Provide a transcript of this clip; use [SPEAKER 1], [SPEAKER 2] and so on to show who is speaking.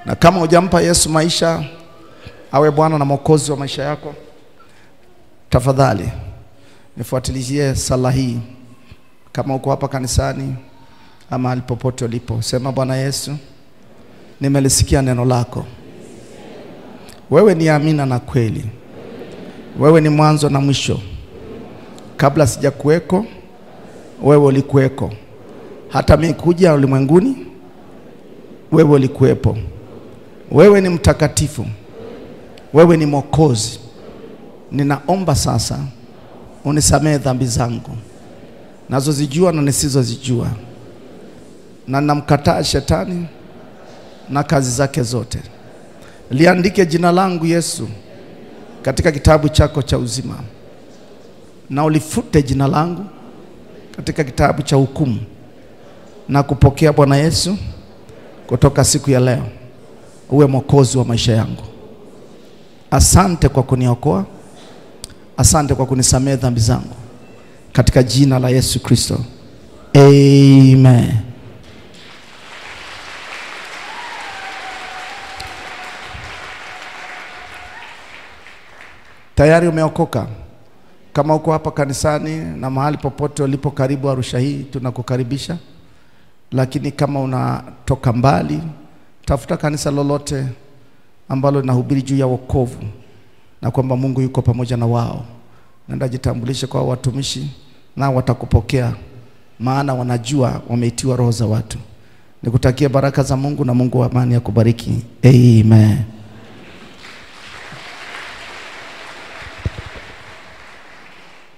[SPEAKER 1] Na kama hujampa Yesu maisha awe Bwana na Mwokozi wa maisha yako, tafadhali nifuatilizie sala hii. Kama uko hapa kanisani ama alipopote ulipo, sema: Bwana Yesu, nimelisikia neno lako. Wewe ni amina na kweli. Wewe ni mwanzo na mwisho. Kabla sijakuweko, wewe ulikuweko. Hata mimi kuja ulimwenguni, wewe ulikuwepo. Wewe ni mtakatifu. Wewe ni Mwokozi. Ninaomba sasa unisamehe dhambi zangu, nazozijua na nisizozijua. Na namkataa shetani na kazi zake zote. Liandike jina langu Yesu katika kitabu chako cha uzima, na ulifute jina langu katika kitabu cha hukumu, na kupokea Bwana Yesu kutoka siku ya leo uwe Mwokozi wa maisha yangu. Asante kwa kuniokoa. Asante kwa kunisamehe dhambi zangu. Katika jina la Yesu Kristo. Amen. Tayari umeokoka? Kama uko hapa kanisani na mahali popote ulipo karibu Arusha hii, tunakukaribisha. Lakini kama unatoka mbali, tafuta kanisa lolote ambalo linahubiri juu ya wokovu na kwamba Mungu yuko pamoja na wao. Nenda jitambulishe kwa watumishi, na watakupokea, maana wanajua wameitiwa roho za watu. Nikutakia baraka za Mungu, na Mungu wa amani akubariki. Amen.